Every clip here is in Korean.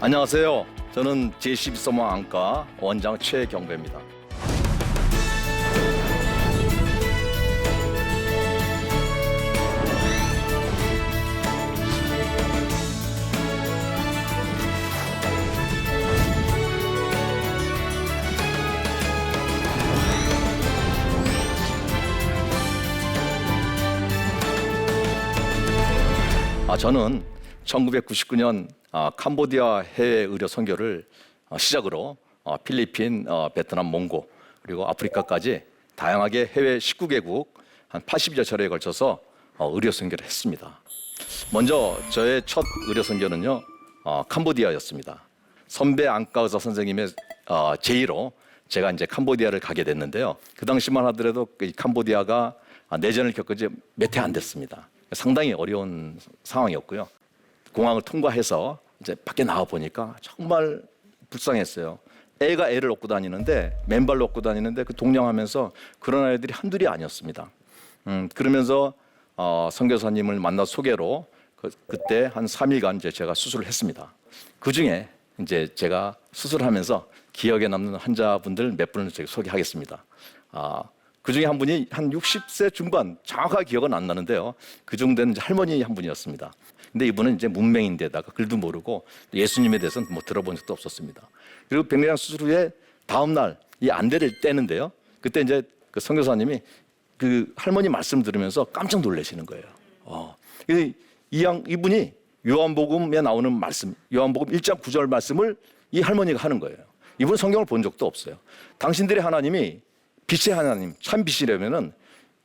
안녕하세요. 저는 제12서머 안과 원장 최경배입니다. 저는 1999년 캄보디아 해외 의료 선교를 시작으로 필리핀, 베트남, 몽고 그리고 아프리카까지 다양하게 해외 19개국 한 80여 차례에 걸쳐서 의료 선교를 했습니다. 먼저 저의 첫 의료 선교는요, 캄보디아였습니다. 선배 안과 의사 선생님의 제의로 제가 이제 캄보디아를 가게 됐는데요. 그 당시만 하더라도 이 캄보디아가 내전을 겪은 지 몇 해 안 됐습니다. 상당히 어려운 상황이었고요. 공항을 통과해서 이제 밖에 나와 보니까 정말 불쌍했어요. 애가 애를 업고 다니는데, 맨발로 업고 다니는데 그 동냥하면서 그런 아이들이 한둘이 아니었습니다. 그러면서 선교사님을 만나 소개로 그때 한 3일간 이제 제가 수술을 했습니다. 그 중에 이제 제가 수술하면서 기억에 남는 환자분들 몇 분을 제가 소개하겠습니다. 그 중에 한 분이 한 60세 중반, 정확하게 기억은 안 나는데요. 그 정도 되는 할머니 한 분이었습니다. 근데 이분은 이제 문맹인데다가 글도 모르고 예수님에 대해서는 뭐 들어본 적도 없었습니다. 그리고 백내장 수술 후에 다음 날 이 안대를 떼는데요. 그때 이제 그 선교사님이 그 할머니 말씀 들으면서 깜짝 놀라시는 거예요. 이분이 요한복음에 나오는 말씀, 요한복음 1장 9절 말씀을 이 할머니가 하는 거예요. 이분은 성경을 본 적도 없어요. 당신들의 하나님이 빛의 하나님, 참 빛이라면은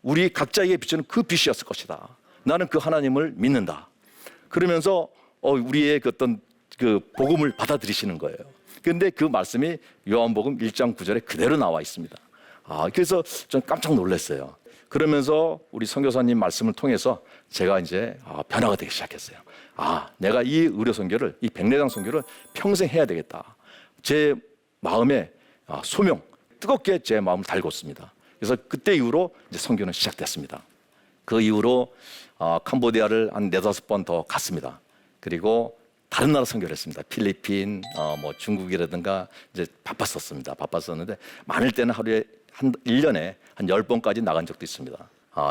우리 각자에게 비추는 그 빛이었을 것이다. 나는 그 하나님을 믿는다. 그러면서 우리의 그 어떤 그 복음을 받아들이시는 거예요. 그런데 그 말씀이 요한복음 1장 9절에 그대로 나와 있습니다. 그래서 좀 깜짝 놀랐어요. 그러면서 우리 선교사님 말씀을 통해서 제가 이제 변화가 되기 시작했어요. 내가 이 의료 선교를, 이 백내장 선교를 평생 해야 되겠다. 제 마음에 소명, 뜨겁게 제 마음을 달궜습니다. 그래서 그때 이후로 이제 선교는 시작됐습니다. 그 이후로 캄보디아를 한 4-5번 더 갔습니다. 그리고 다른 나라 선교를 했습니다. 필리핀, 뭐 중국이라든가 이제 바빴었는데 많을 때는 하루에 1년에 한 10번까지 나간 적도 있습니다.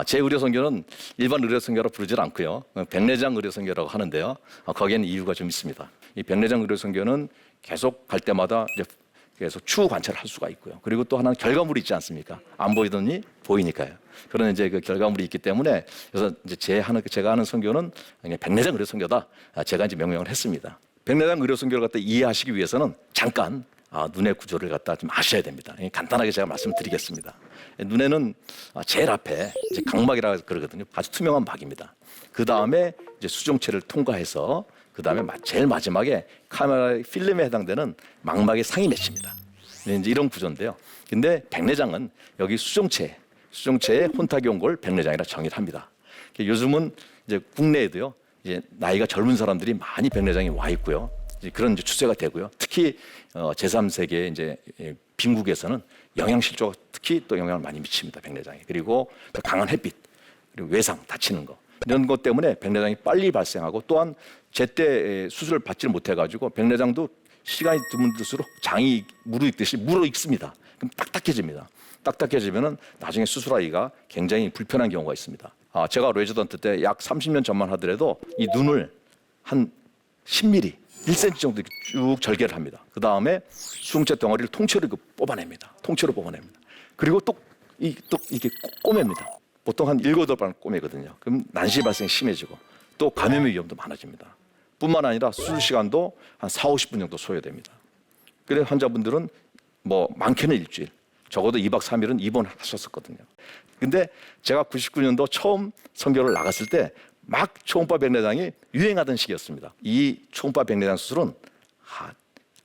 제 의료 선교는 일반 의료 선교로 부르질 않고요. 백내장 의료 선교라고 하는데요. 거기에는 이유가 좀 있습니다. 이 백내장 의료 선교는 계속 갈 때마다 이제 계속 추후 관찰을 할 수가 있고요. 그리고 또 하나는 결과물이 있지 않습니까? 안 보이더니 보이니까요. 그런 이제 그 결과물이 있기 때문에 그래서 이제 제가 하는 선교는 그냥 백내장 의료 선교다. 제가 이제 명명을 했습니다. 백내장 의료 선교를 갖다 이해하시기 위해서는 잠깐 눈의 구조를 갖다 좀 아셔야 됩니다. 간단하게 제가 말씀드리겠습니다. 눈에는 제일 앞에 이제 각막이라고 그러거든요. 아주 투명한 막입니다. 그 다음에 이제 수정체를 통과해서 그 다음에 제일 마지막에 카메라 필름에 해당되는 망막의 상이 맺힙니다. 이제 이런 구조인데요. 근데 백내장은 여기 수정체에 혼탁이 온 걸 백내장이라 정의를 합니다. 요즘은 이제 국내에도요, 이제 나이가 젊은 사람들이 많이 백내장이 와 있고요. 이제 그런 이제 추세가 되고요. 특히 제3세계 이제 빈국에서는 영양실조가 특히 또 영향을 많이 미칩니다. 백내장이. 그리고 또 강한 햇빛, 그리고 외상 다치는 거. 이런 것 때문에 백내장이 빨리 발생하고 또한 제때 수술을 받지 못해가지고 백내장도 시간이 들수록 장이 무르익습니다. 그럼 딱딱해집니다. 딱딱해지면은 나중에 수술하기가 굉장히 불편한 경우가 있습니다. 제가 레지던트 때 약 30년 전만 하더라도 이 눈을 한 10mm, 1cm 정도 쭉 절개를 합니다. 그 다음에 수정체 덩어리를 통째로 뽑아냅니다. 그리고 또 이게 꼬맵니다. 보통 한 7-8번 꼬매거든요. 그럼 난시 발생이 심해지고 또 감염의 위험도 많아집니다. 뿐만 아니라 수술 시간도 한 40-50분 정도 소요됩니다. 그래서 환자분들은 뭐 많게는 일주일, 적어도 2박 3일은 입원하셨었거든요. 근데 제가 99년도 처음 선교를 나갔을 때 막 초음파 백내장이 유행하던 시기였습니다. 이 초음파 백내장 수술은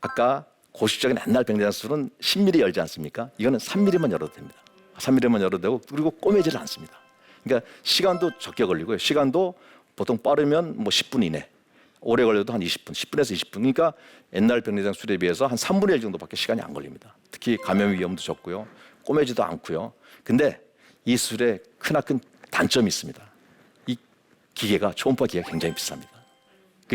아까 고시적인 옛날 백내장 수술은 10mm 열지 않습니까? 이거는 3mm만 열어도 됩니다. 3mm만 열어도 되고 그리고 꼬매지를 않습니다. 그러니까 시간도 적게 걸리고요. 시간도 보통 빠르면 뭐 10분 이내, 오래 걸려도 한 20분, 10분에서 20분. 그러니까 옛날 백내장 수술에 비해서 한 3분의 1 정도밖에 시간이 안 걸립니다. 특히 감염 위험도 적고요. 꼬매지도 않고요. 근데 이 수술에 크나큰 단점이 있습니다. 이 기계가 초음파 기계가 굉장히 비쌉니다.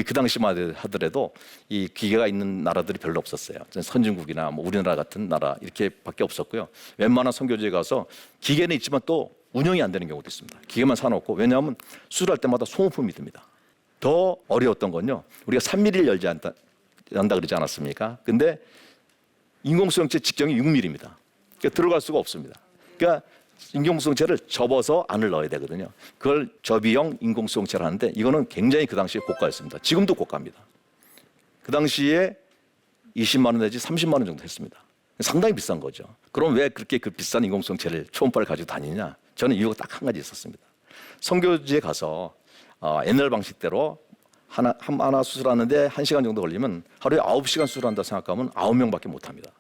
그 당시만 하더라도 이 기계가 있는 나라들이 별로 없었어요. 선진국이나 뭐 우리나라 같은 나라 이렇게밖에 없었고요. 웬만한 선교지에 가서 기계는 있지만 또 운영이 안 되는 경우도 있습니다. 기계만 사놓고, 왜냐하면 수술할 때마다 소모품이 듭니다. 더 어려웠던 건요, 우리가 3mm를 열지 않다 그러지 않았습니까? 근데 인공수정체 직경이 6mm입니다. 그러니까 들어갈 수가 없습니다. 그러니까 인공수정체를 접어서 안을 넣어야 되거든요. 그걸 접이형 인공수정체를 하는데 이거는 굉장히 그 당시에 고가였습니다. 지금도 고가입니다. 그 당시에 20만 원 내지 30만 원 정도 했습니다. 상당히 비싼 거죠. 그럼 왜 그렇게 그 비싼 인공수정체를 초음파를 가지고 다니냐? 저는 이유가 딱 한 가지 있었습니다. 선교지에 가서 옛날 방식대로 하나 수술하는데 1시간 정도 걸리면 하루에 9시간 수술한다 생각하면 9명밖에 못합니다.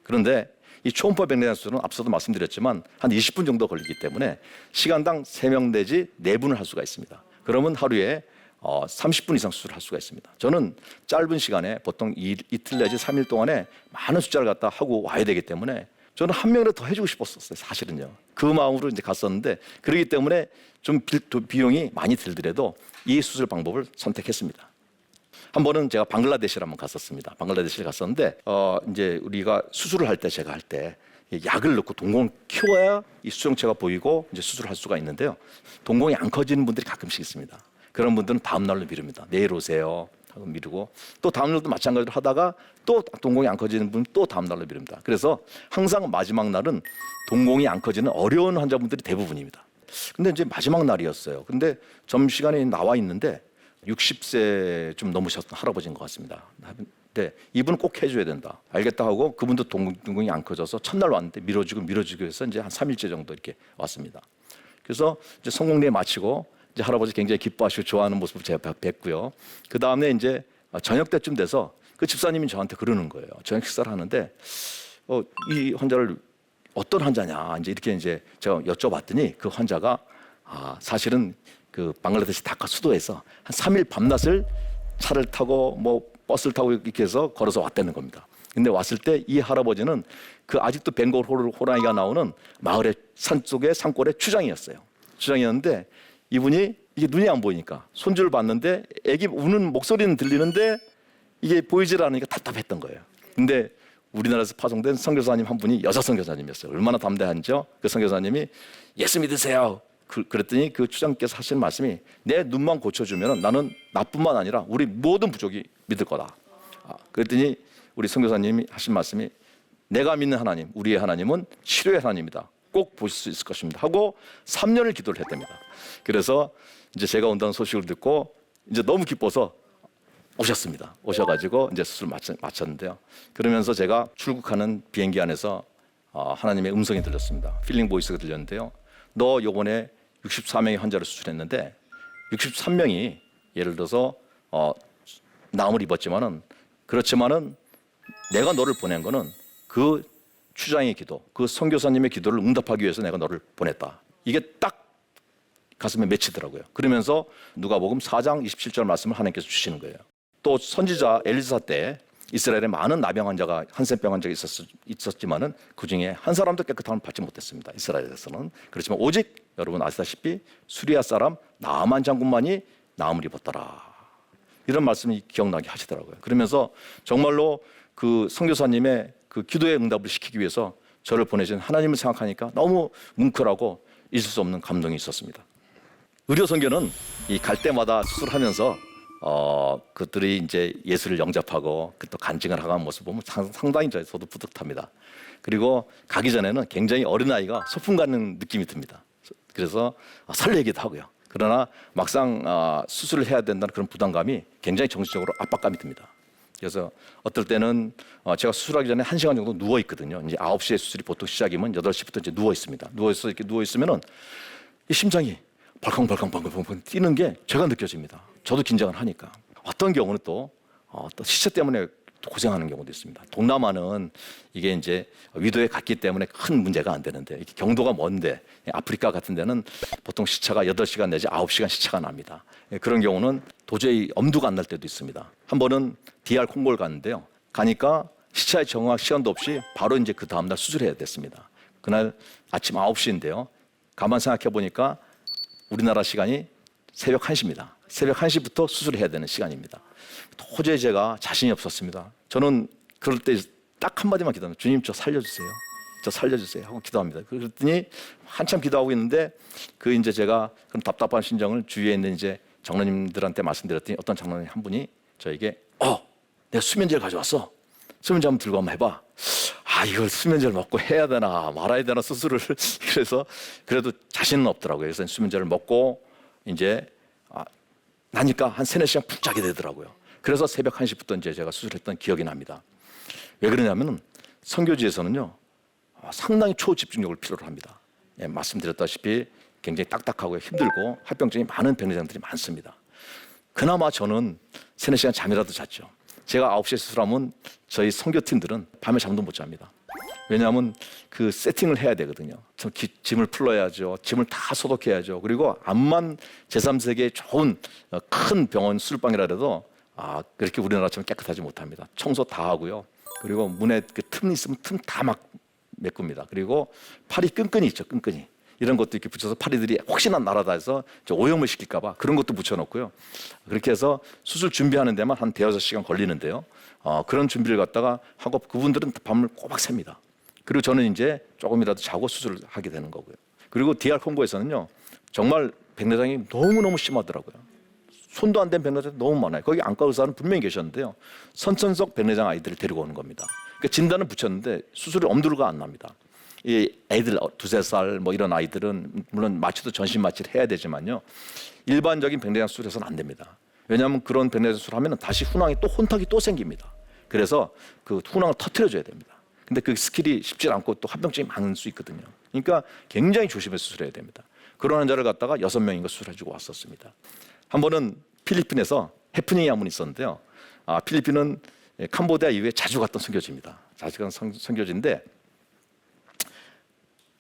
그런데 이 초음파 백내장 수술은 앞서도 말씀드렸지만 한 20분 정도 걸리기 때문에 시간당 3명 내지 4분을 할 수가 있습니다. 그러면 하루에 30분 이상 수술을 할 수가 있습니다. 저는 짧은 시간에 보통 이틀 내지 3일 동안에 많은 숫자를 갖다 하고 와야 되기 때문에 저는 한 명이라도 더 해주고 싶었었어요, 사실은요. 그 마음으로 이제 갔었는데, 그렇기 때문에 좀 비용이 많이 들더라도 이 수술 방법을 선택했습니다. 한 번은 제가 방글라데시를 한번 갔었습니다. 방글라데시를 갔었는데, 이제 우리가 수술을 할 때, 제가 할 때 약을 넣고 동공을 키워야 이 수정체가 보이고 이제 수술을 할 수가 있는데요. 동공이 안 커지는 분들이 가끔씩 있습니다. 그런 분들은 다음 날로 미룹니다. 내일 오세요 하고 미루고, 또 다음 날도 마찬가지로 하다가 또 동공이 안 커지는 분은 또 다음 날로 미룹니다. 그래서 항상 마지막 날은 동공이 안 커지는 어려운 환자분들이 대부분입니다. 근데 이제 마지막 날이었어요. 근데 점심시간에 나와 있는데 60세 좀 넘으셨던 할아버지인 것 같습니다. 근데 이분은 꼭 해줘야 된다. 알겠다 하고, 그분도 동공이 안 커져서 첫날 왔는데 미뤄지고 해서 이제 한 3일째 정도 이렇게 왔습니다. 그래서 이제 성공리에 마치고 이제 할아버지 굉장히 기뻐하시고 좋아하는 모습을 제가 뵙고요. 그 다음에 이제 저녁 때쯤 돼서 그 집사님이 저한테 그러는 거예요. 저녁 식사를 하는데 이 환자를 어떤 환자냐 이제 이렇게 제가 여쭤봤더니, 그 환자가 사실은 그 방글라데시 다카 수도에서 한 3일 밤낮을 차를 타고 뭐 버스를 타고 이렇게 해서 걸어서 왔다는 겁니다. 근데 왔을 때 이 할아버지는 그 아직도 벵골 호랑이가 나오는 마을의 산속의 산골의 추장이었어요. 추장이었는데 이분이 이게 눈이 안 보이니까 손주를 봤는데 애기 우는 목소리는 들리는데 이게 보이질 않으니까 답답했던 거예요. 근데 우리나라에서 파송된 선교사님 한 분이 여자 선교사님이었어요. 얼마나 담대한죠? 그 선교사님이 예수 믿으세요. 그랬더니 그 추장께서 하신 말씀이, 내 눈만 고쳐주면 나는 나뿐만 아니라 우리 모든 부족이 믿을 거다. 그랬더니 우리 선교사님이 하신 말씀이, 내가 믿는 하나님, 우리의 하나님은 치료의 하나님이다. 꼭 보실 수 있을 것입니다. 하고 3년을 기도를 했답니다. 그래서 이제 제가 온다는 소식을 듣고 이제 너무 기뻐서 오셨습니다. 오셔가지고 이제 수술 마쳤는데요. 그러면서 제가 출국하는 비행기 안에서 하나님의 음성이 들렸습니다. 필링 보이스가 들렸는데요. 너 요번에 64명의 환자를 수술했는데 63명이 예를 들어서 나음을 입었지만은, 그렇지만은 내가 너를 보낸 거는 그 추장의 기도, 그 선교사님의 기도를 응답하기 위해서 내가 너를 보냈다. 이게 딱 가슴에 맺히더라고요. 그러면서 누가복음 4장 27절 말씀을 하나님께서 주시는 거예요. 또 선지자 엘리사 때 이스라엘에 많은 나병 환자가, 한센병 환자가 있었지만은 그 중에 한 사람도 깨끗함을 받지 못했습니다. 이스라엘에서는. 그렇지만 오직 여러분 아시다시피 수리아 사람 나아만 장군만이 나음을 입었더라. 이런 말씀이 기억나게 하시더라고요. 그러면서 정말로 그 선교사님의 그 기도의 응답을 시키기 위해서 저를 보내신 하나님을 생각하니까 너무 뭉클하고 있을 수 없는 감동이 있었습니다. 의료 선교는 이 갈 때마다 수술하면서 그들이 이제 예수를 영접하고 또 간증을 하는 모습 보면 상당히 저도 뿌듯합니다. 그리고 가기 전에는 굉장히 어린아이가 소풍 가는 느낌이 듭니다. 그래서 설레기도 하고요. 그러나 막상 수술을 해야 된다는 그런 부담감이 굉장히 정신적으로 압박감이 듭니다. 그래서 어떨 때는 제가 수술하기 전에 1시간 정도 누워 있거든요. 이제 9시에 수술이 보통 시작이면 8시부터 이제 누워 있습니다. 이렇게 누워 있으면은 이 심장이 벌컹벌컹 뛰는 게 제가 느껴집니다. 저도 긴장을 하니까. 어떤 경우는 또 시체 때문에 고생하는 경우도 있습니다. 동남아는 이게 이제 위도에 갔기 때문에 큰 문제가 안 되는데, 이렇게 경도가 먼데 아프리카 같은 데는 보통 시차가 8시간 내지 9시간 시차가 납니다. 그런 경우는 도저히 엄두가 안 날 때도 있습니다. 한 번은 DR 콩고를 갔는데요. 가니까 시차에 정확 시간도 없이 바로 이제 그 다음날 수술해야 됐습니다. 그날 아침 9시인데요. 가만 생각해 보니까 우리나라 시간이 새벽 1시입니다. 새벽 1시부터 수술을 해야 되는 시간입니다. 도저히 제가 자신이 없었습니다. 저는 그럴 때 딱 한마디만 기도합니다. 주님, 저 살려주세요. 저 살려주세요 하고 기도합니다. 그랬더니 한참 기도하고 있는데 이제 제가 그런 답답한 심정을 주위에 있는 이제 장로님들한테 말씀드렸더니 어떤 장로님 한 분이 저에게 내가 수면제를 가져왔어. 수면제 한번 들고 한번 해봐. 이걸 수면제를 먹고 해야 되나 말아야 되나 수술을. 그래서 그래도 자신은 없더라고요. 그래서 수면제를 먹고 이제 나니까 한 3-4시간 푹 자게 되더라고요. 그래서 새벽 1시부터 이제 제가 수술했던 기억이 납니다. 왜 그러냐면은 선교지에서는요 상당히 초집중력을 필요로 합니다. 말씀드렸다시피 굉장히 딱딱하고 힘들고 합병증이 많은 백내장들이 많습니다. 그나마 저는 3-4시간 잠이라도 잤죠. 제가 9시에 수술하면 저희 선교팀들은 밤에 잠도 못 잡니다. 왜냐하면 그 세팅을 해야 되거든요. 짐을 풀러야죠. 짐을 다 소독해야죠. 그리고 암만 제3세계의 좋은 큰 병원 수술방이라도 그렇게 우리나라처럼 깨끗하지 못합니다. 청소 다 하고요. 그리고 문에 그 틈이 있으면 틈 다 막 메꿉니다. 그리고 팔이 끈끈이 있죠. 끈끈이. 이런 것도 이렇게 붙여서 파리들이 혹시나 날아다녀서 오염을 시킬까 봐 그런 것도 붙여놓고요. 그렇게 해서 수술 준비하는 데만 한 5-6시간 걸리는데요. 그런 준비를 갖다가 하고 그분들은 밤을 꼬박 셉니다. 그리고 저는 이제 조금이라도 자고 수술을 하게 되는 거고요. 그리고 DR 콩고에서는요. 정말 백내장이 너무너무 심하더라고요. 손도 안 댄 백내장이 너무 많아요. 거기 안과 의사는 분명히 계셨는데요. 선천적 백내장 아이들을 데리고 오는 겁니다. 그러니까 진단을 붙였는데 수술이 엄두가 안 납니다. 이 애들 2-3살 뭐 이런 아이들은 물론 마취도 전신 마취를 해야 되지만요. 일반적인 백내장 수술에서는 안 됩니다. 왜냐하면 그런 백내장 수술하면 다시 훈황이 혼탁이 또 생깁니다. 그래서 그 훈황을 터뜨려줘야 됩니다. 근데 그 스킬이 쉽지 않고 또 합병증이 많을 수 있거든요. 그러니까 굉장히 조심해서 수술해야 됩니다. 그런 환자를 갖다가 6명인가 수술해주고 왔었습니다. 한 번은 필리핀에서 해프닝이 한 번 있었는데요. 필리핀은 캄보디아 이후에 자주 갔던 선교지입니다. 자주 간 선교지인데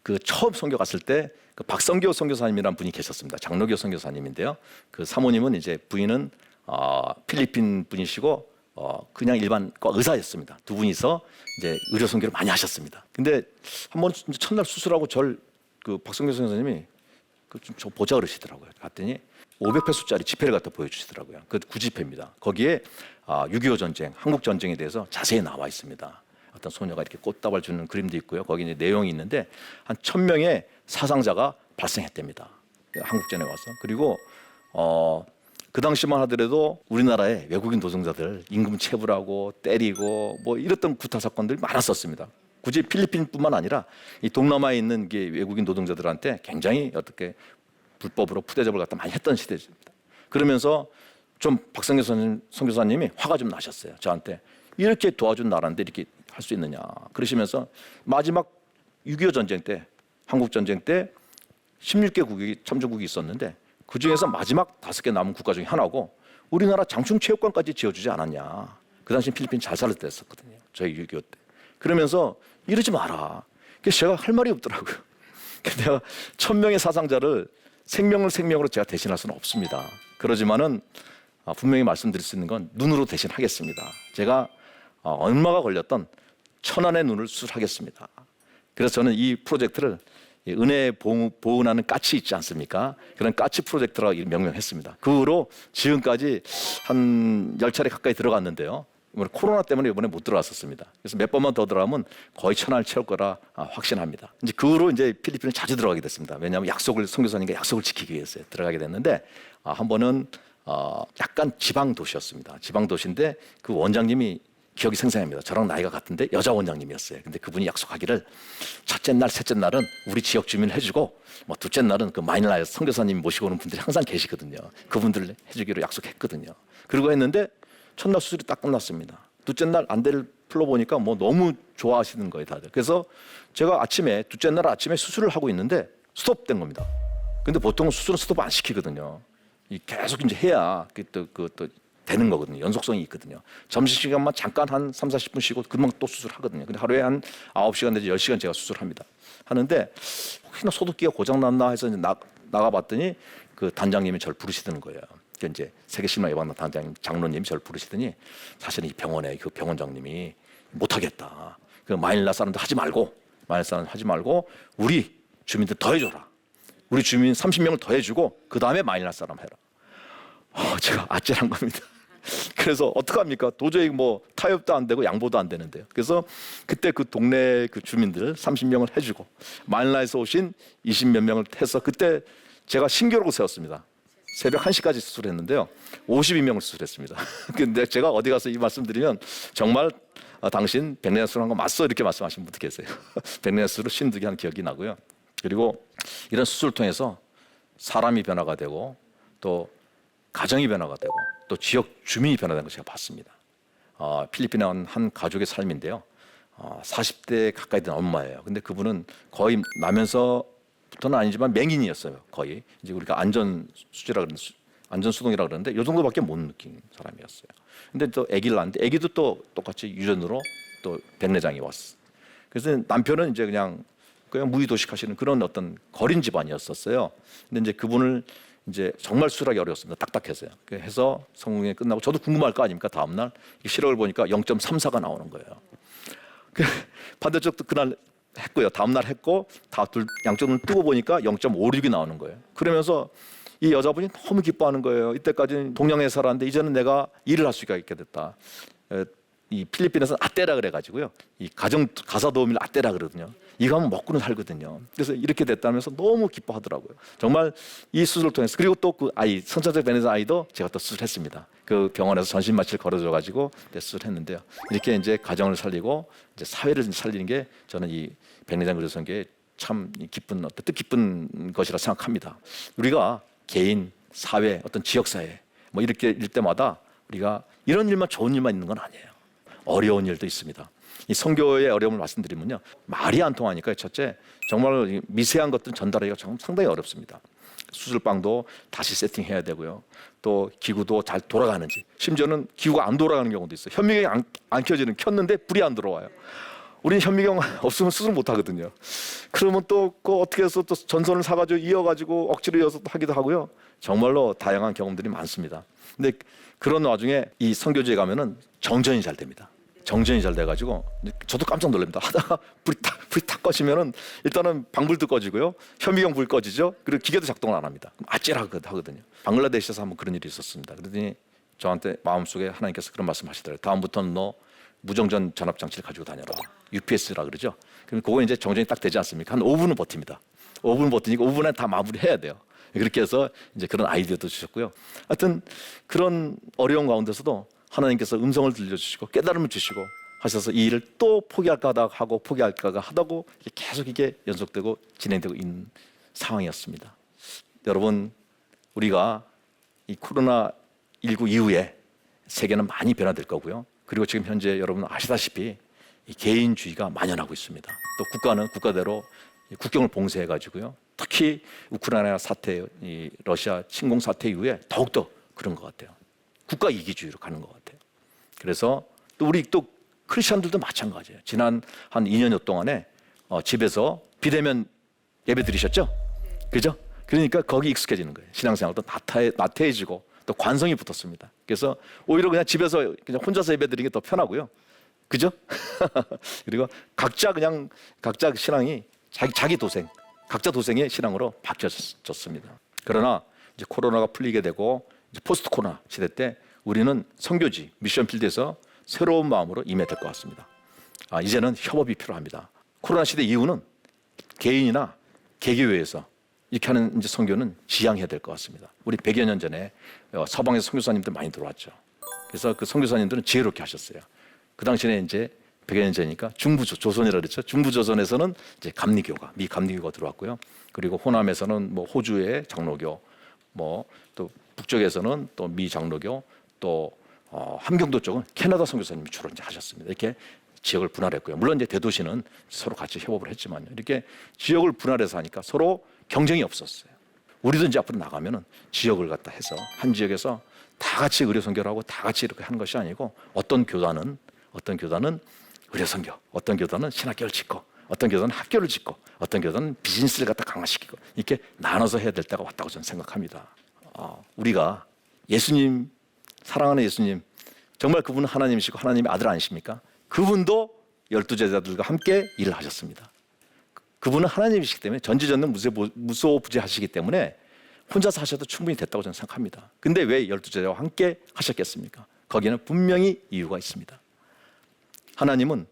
그 처음 선교 갔을 때 그 박성교 선교사님이라는 분이 계셨습니다. 장로교 선교사님인데요. 그 사모님은 이제 부인은 필리핀 분이시고 그냥 일반 의사였습니다. 두 분이서 이제 의료 선교를 많이 하셨습니다. 근데 한 번 첫날 수술하고 그 박성교 선교사님이 좀 보자 그러시더라고요. 갔더니 500페소짜리 지폐를 갖다 보여주시더라고요. 그 구지폐입니다. 거기에 6.25 전쟁, 한국 전쟁에 대해서 자세히 나와 있습니다. 어떤 소녀가 이렇게 꽃다발 주는 그림도 있고요. 거기 이제 내용이 있는데 한 1,000명의 사상자가 발생했답니다. 한국전에 와서. 그리고 그 당시만 하더라도 우리나라의 외국인 노동자들 임금 체불하고 때리고 뭐 이랬던 구타 사건들이 많았었습니다. 굳이 필리핀뿐만 아니라 이 동남아에 있는 게 외국인 노동자들한테 굉장히 어떻게 불법으로 푸대접을 갖다 많이 했던 시대입니다. 그러면서 좀 박성교 선교사님이 화가 좀 나셨어요. 저한테 이렇게 도와준 나라인데 이렇게 할 수 있느냐 그러시면서 마지막 6.25 전쟁 때 한국 전쟁 때 16개국이 참전국이 있었는데 그 중에서 마지막 5개 남은 국가 중에 하나고 우리나라 장충체육관까지 지어주지 않았냐. 그 당시 필리핀 잘 살 때였었거든요. 저희 6.25 때. 그러면서 이러지 마라. 그래서 제가 할 말이 없더라고요. 내가 1,000명의 사상자를 생명으로 제가 대신할 수는 없습니다. 그러지만은 분명히 말씀드릴 수 있는 건 눈으로 대신하겠습니다. 제가 얼마가 걸렸던 천안의 눈을 수술하겠습니다. 그래서 저는 이 프로젝트를 은혜에 보은하는 까치 있지 않습니까? 그런 까치 프로젝트라고 명명했습니다. 그 후로 지금까지 한 10차례 가까이 들어갔는데요. 코로나 때문에 이번에 못 들어갔었습니다. 그래서 몇 번만 더 들어가면 거의 천안을 채울 거라 확신합니다. 이제 그 후로 이제 필리핀에 자주 들어가게 됐습니다. 왜냐하면 선교사님과 약속을 지키기 위해서 들어가게 됐는데 한 번은 약간 지방 도시였습니다. 지방 도시인데 그 원장님이 기억이 생생합니다. 저랑 나이가 같은데 여자 원장님이었어요. 근데 그분이 약속하기를 첫째 날, 셋째 날은 우리 지역 주민을 해주고 뭐 둘째 날은 그 마닐라에서 선교사님 모시고 오는 분들이 항상 계시거든요. 그분들 해주기로 약속했거든요. 그리고 했는데 첫날 수술이 딱 끝났습니다. 둘째 날 안대를 풀러보니까 뭐 너무 좋아하시는 거예요, 다들. 그래서 제가 둘째 날 아침에 수술을 하고 있는데 스톱된 겁니다. 근데 보통 수술은 스톱 안 시키거든요. 계속 이제 해야 또 되는 거거든요. 연속성이 있거든요. 점심시간만 잠깐 한 30-40분 쉬고 금방 또 수술하거든요. 근데 하루에 한 9시간 내지 10시간 제가 수술합니다. 하는데 혹시나 소독기가 고장났나 해서 이제 나가봤더니 그 단장님이 저를 부르시는 거예요. 이제 세계신화 예방단 단장 장로님이 저를 부르시더니 사실은 이 병원에 그 병원장님이 못하겠다. 그 마닐라 사람들 하지 말고 우리 주민들 더 해줘라. 우리 주민 30명을 더 해주고 그 다음에 마닐라 사람 해라. 제가 아찔한 겁니다. 그래서 어떡합니까? 도저히 뭐 타협도 안 되고 양보도 안 되는데요. 그래서 그때 그 동네 그 주민들 30명을 해주고 마닐라에서 오신 20몇 명을 해서 그때 제가 신기록을 세웠습니다. 새벽 1시까지 수술했는데요. 52명을 수술했습니다. 근데 제가 어디 가서 이 말씀드리면 정말 당신 백내장 수술한 거 맞어? 이렇게 말씀하시는 분도 계세요. 백내장 수술을 52개 한 기억이 나고요. 그리고 이런 수술을 통해서 사람이 변화가 되고 또 가정이 변화가 되고 또 지역 주민이 변화된 걸 제가 봤습니다. 필리핀의 한 가족의 삶인데요. 40대 가까이 된 엄마예요. 근데 그분은 거의 나면서부터는 아니지만 맹인이었어요. 거의 이제 우리가 안전수동이라 그러는데 이 정도밖에 못 느낀 사람이었어요. 근데 또 아기를 낳았는데 아기도 또 똑같이 유전으로 또 백내장이 왔어. 그래서 남편은 이제 그냥 무의도식하시는 그런 어떤 거린 집안이었었어요. 근데 이제 그분을 이제 정말 수술하기 어려웠습니다. 딱딱해서요. 해서 성공에 끝나고 저도 궁금할 거 아닙니까? 다음날 시력을 보니까 0.34가 나오는 거예요. 반대쪽도 그날 했고요. 다음날 했고 다 양쪽 눈 뜨고 보니까 0.56이 나오는 거예요. 그러면서 이 여자분이 너무 기뻐하는 거예요. 이때까지는 동양에 살았는데 이제는 내가 일을 할 수가 있게 됐다. 이 필리핀에서는 아떼라 그래가지고요. 이 가사 도우미를 아떼라 그러거든요. 이거 하면 먹고는 살거든요. 그래서 이렇게 됐다면서 너무 기뻐하더라고요. 정말 이 수술을 통해서 그리고 또 그 아이 선천적 백내장 아이도 제가 또 수술했습니다. 그 병원에서 전신 마취를 걸어줘가지고 수술했는데요. 이렇게 이제 가정을 살리고 이제 사회를 살리는 게 저는 이 백내장 의료선교의 참 기쁜 어떤 뜻깊은 것이라 생각합니다. 우리가 개인, 사회, 어떤 지역사회 뭐 이렇게 일 때마다 우리가 이런 일만 좋은 일만 있는 건 아니에요. 어려운 일도 있습니다. 이 선교의 어려움을 말씀드리면요, 말이 안 통하니까 첫째 정말 미세한 것들은 전달하기가 상당히 어렵습니다. 수술방도 다시 세팅해야 되고요. 또 기구도 잘 돌아가는지, 심지어는 기구가 안 돌아가는 경우도 있어요. 현미경이 안 켜지는, 켰는데 불이 안 들어와요. 우리는 현미경 없으면 수술 못 하거든요. 그러면 또 어떻게 해서 또 전선을 사가지고 이어가지고 억지로 이어서 하기도 하고요. 정말로 다양한 경험들이 많습니다. 근데 그런 와중에 이 선교지에 가면은 정전이 잘 됩니다. 정전이 잘 돼가지고 저도 깜짝 놀랍니다. 하다가 불이 탁 꺼지면은 일단은 방불도 꺼지고요, 현미경 불 꺼지죠. 그리고 기계도 작동을 안 합니다. 아찔하거든요. 방글라데시에서 한번 그런 일이 있었습니다. 그러더니 저한테 마음속에 하나님께서 그런 말씀하시더라고요. 다음부터는 너 무정전 전압 장치를 가지고 다녀라. UPS라 그러죠. 그럼 그거 이제 정전이 딱 되지 않습니까? 한 5분은 버팁니다. 5분 버티니까 5분에 다 마무리해야 돼요. 그렇게 해서 이제 그런 아이디어도 주셨고요. 하여튼 그런 어려운 가운데서도 하나님께서 음성을 들려주시고 깨달음을 주시고 하셔서 이 일을 또 포기할까 하고 포기할까 하다고 계속 이게 연속되고 진행되고 있는 상황이었습니다. 여러분, 우리가 이 코로나19 이후에 세계는 많이 변화될 거고요. 그리고 지금 현재 여러분 아시다시피 이 개인주의가 만연하고 있습니다. 또 국가는 국가대로 국경을 봉쇄해가지고요. 특히 우크라이나 사태, 이 러시아 침공 사태 이후에 더욱더 그런 것 같아요. 국가 이기주의로 가는 것 같아요. 그래서 또 우리 또 크리스천들도 마찬가지예요. 지난 한 2년여 동안에 집에서 비대면 예배 드리셨죠? 그죠? 그러니까 거기 익숙해지는 거예요. 신앙생활도 나태해지고 또 관성이 붙었습니다. 그래서 오히려 그냥 집에서 그냥 혼자서 예배 드리는 게 더 편하고요. 그죠? 그리고 각자 신앙이 자기 도생, 각자 도생의 신앙으로 바뀌어졌습니다. 그러나 이제 코로나가 풀리게 되고 이제 포스트 코로나 시대 때 우리는 선교지 미션 필드에서 새로운 마음으로 임해야 될 것 같습니다. 이제는 협업이 필요합니다. 코로나 시대 이후는 개인이나 개교회에서 이렇게 하는 이제 선교는 지양해야 될 것 같습니다. 우리 100여 년 전에 서방에서 선교사님들 많이 들어왔죠. 그래서 그 선교사님들은 지혜롭게 하셨어요. 그 당시에 이제 100여 년 전이니까 중부조선이라 그랬죠. 중부조선에서는 이제 미 감리교가 들어왔고요. 그리고 호남에서는 뭐 호주의 장로교, 뭐 또 북쪽에서는 또 미 장로교, 또 함경도 쪽은 캐나다 선교사님이 주로 이제 하셨습니다. 이렇게 지역을 분할했고요. 물론 이제 대도시는 서로 같이 협업을 했지만요. 이렇게 지역을 분할해서 하니까 서로 경쟁이 없었어요. 우리도 이제 앞으로 나가면은 지역을 갖다 해서 한 지역에서 다 같이 의료 선교를 하고 다 같이 이렇게 하는 것이 아니고 어떤 교단은 의료 선교, 어떤 교단은 신학교를 짓고, 어떤 교단은 학교를 짓고, 어떤 교단은 비즈니스를 갖다 강화시키고 이렇게 나눠서 해야 될 때가 왔다고 저는 생각합니다. 우리가 예수님, 사랑하는 예수님, 정말 그분은 하나님이시고 하나님의 아들 아니십니까? 그분도 12제자들과 함께 일을 하셨습니다. 그분은 하나님이시기 때문에 전지전능 무소부재하시기 때문에 혼자서 하셔도 충분히 됐다고 저는 생각합니다. 근데 왜 12제자와 함께 하셨겠습니까? 거기에는 분명히 이유가 있습니다. 하나님은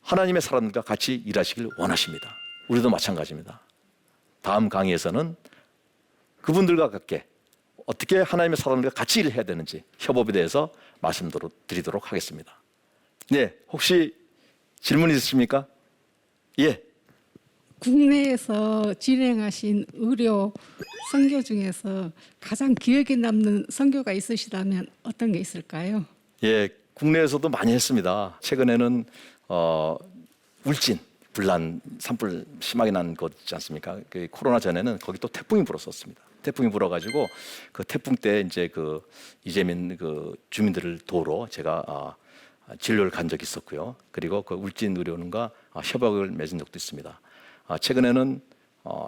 하나님의 사람들과 같이 일하시길 원하십니다. 우리도 마찬가지입니다. 다음 강의에서는 그분들과 함께 어떻게 하나님의 사람들과 같이 일을 해야 되는지 협업에 대해서 말씀드리도록 하겠습니다. 네, 혹시 질문 있으십니까? 예. 국내에서 진행하신 의료 선교 중에서 가장 기억에 남는 선교가 있으시다면 어떤 게 있을까요? 예, 국내에서도 많이 했습니다. 최근에는 울진, 불난, 산불 심하게 난 곳 있지 않습니까? 그 코로나 전에는 거기 또 태풍이 불었었습니다. 태풍이 불어가지고 그 태풍 때 이제 그 이재민 그 주민들을 도우러 제가 진료를 간 적이 있었고요. 그리고 그 울진 의료원과 협약을 맺은 적도 있습니다. 최근에는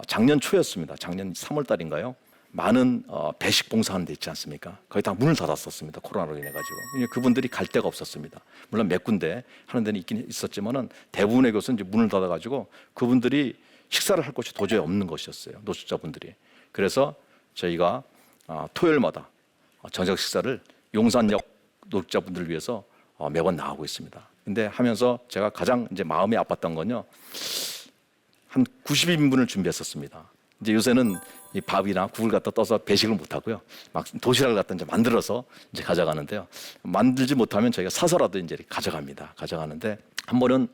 작년 초였습니다. 작년 3월 달인가요? 많은 배식 봉사하는 데 있지 않습니까? 거의 다 문을 닫았었습니다. 코로나로 인해 가지고. 그분들이 갈 데가 없었습니다. 물론 몇 군데 하는 데는 있긴 있었지만은 대부분의 곳은 이제 문을 닫아 가지고 그분들이 식사를 할 곳이 도저히 없는 것이었어요. 노숙자분들이. 그래서 저희가 토요일마다 저녁 식사를 용산역 노숙자분들을 위해서 매번 나가고 있습니다. 근데 하면서 제가 가장 이제 마음이 아팠던 건요. 한 90인분을 준비했었습니다. 이제 요새는 이 밥이나 국을 갖다 떠서 배식을 못 하고요. 막 도시락을 갖다 이제 만들어서 이제 가져가는데요. 만들지 못하면 저희가 사서라도 이제 가져갑니다. 가져가는데 한 번은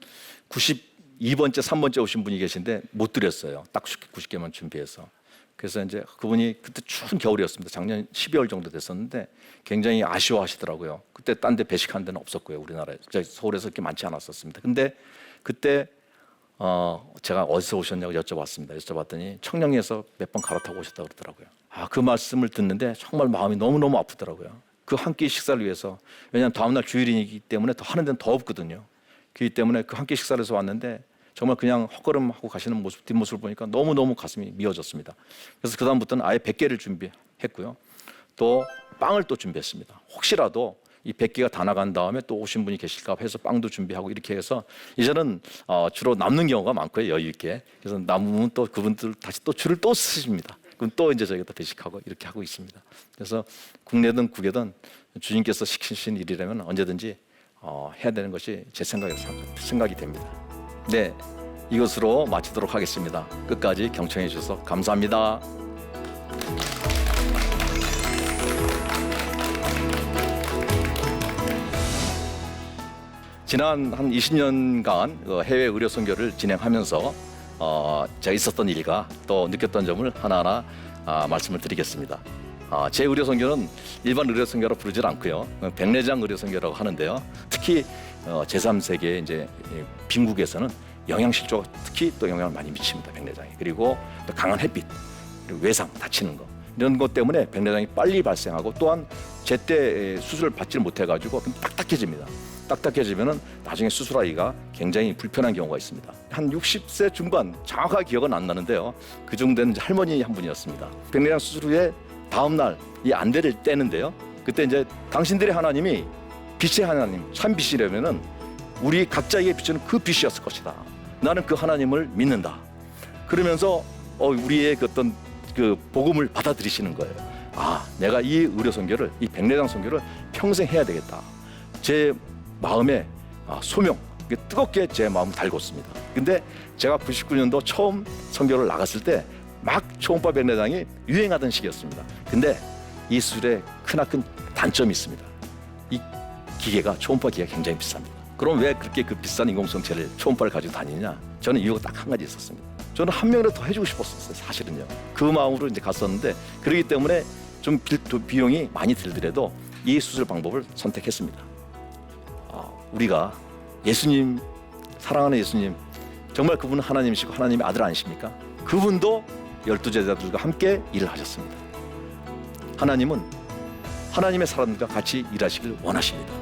92번째, 3번째 오신 분이 계신데 못 드렸어요. 딱 90개만 준비해서. 그래서 이제 그분이 그때 추운 겨울이었습니다. 작년 12월 정도 됐었는데 굉장히 아쉬워하시더라고요. 그때 딴 데 배식하는 데는 없었고요. 우리나라에. 서울에서 그렇게 많지 않았었습니다. 근데 그때 제가 어디서 오셨냐고 여쭤봤습니다. 여쭤봤더니 청량리에서 몇 번 갈아타고 오셨다고 그러더라고요. 그 말씀을 듣는데 정말 마음이 너무너무 아프더라고요. 그 한 끼 식사를 위해서. 왜냐하면 다음날 주일이기 때문에 더 하는 데는 더 없거든요. 그렇기 때문에 그 한 끼 식사를 해서 왔는데 정말 그냥 헛걸음하고 가시는 모습, 뒷모습을 보니까 너무너무 가슴이 미어졌습니다. 그래서 그다음부터는 아예 100개를 준비했고요. 또 빵을 또 준비했습니다. 혹시라도 이 100개가 다 나간 다음에 또 오신 분이 계실까 해서 빵도 준비하고 이렇게 해서 이제는 주로 남는 경우가 많고요. 여유 있게. 그래서 남으면 또 그분들 다시 또 줄을 또 쓰십니다. 그럼 또 이제 저희가 또 배식하고 이렇게 하고 있습니다. 그래서 국내든 국외든 주님께서 시키신 일이라면 언제든지 해야 되는 것이 제 생각이 됩니다. 네, 이것으로 마치도록 하겠습니다. 끝까지 경청해 주셔서 감사합니다. 지난 한 20년간 해외 의료 선교를 진행하면서 제가 있었던 일과 또 느꼈던 점을 하나하나 말씀을 드리겠습니다. 제 의료 선교는 일반 의료 선교로 부르질 않고요. 백내장 의료 선교라고 하는데요. 특히 제3세계 이제 빈국에서는 영양실조가 특히 또 영향을 많이 미칩니다. 백내장이. 그리고 또 강한 햇빛, 그리고 외상 다치는 거. 이런 것 때문에 백내장이 빨리 발생하고 또한 제때 수술을 받지 못해가지고 딱딱해집니다. 딱딱해지면은 나중에 수술하기가 굉장히 불편한 경우가 있습니다. 한 60세 중반, 정확하게 기억은 안 나는데요. 그 정도 되는 할머니 한 분이었습니다. 백내장 수술 후에 다음 날 이 안대를 떼는데요. 그때 이제 당신들의 하나님이 빛의 하나님, 참 빛이라면은 우리 각자에게 비추는 그 빛이었을 것이다. 나는 그 하나님을 믿는다. 그러면서 우리의 그 어떤 그 복음을 받아들이시는 거예요. 내가 이 의료 선교를, 이 백내장 선교를 평생 해야 되겠다. 제 마음에 소명, 뜨겁게 제 마음을 달궜습니다. 근데 제가 99년도 처음 선교를 나갔을 때 막 초음파 백내장이 유행하던 시기였습니다. 근데 이 수술에 크나큰 단점이 있습니다. 이 기계가, 초음파 기계가 굉장히 비쌉니다. 그럼 왜 그렇게 그 비싼 인공성체를 초음파를 가지고 다니냐? 저는 이유가 딱 한 가지 있었습니다. 저는 한 명이라도 더 해주고 싶었어요, 사실은요. 그 마음으로 이제 갔었는데, 그렇기 때문에 좀 비용이 많이 들더라도 이 수술 방법을 선택했습니다. 우리가 예수님, 사랑하는 예수님, 정말 그분은 하나님이시고 하나님의 아들 아니십니까? 그분도 12제자들과 함께 일을 하셨습니다. 하나님은 하나님의 사람들과 같이 일하시길 원하십니다.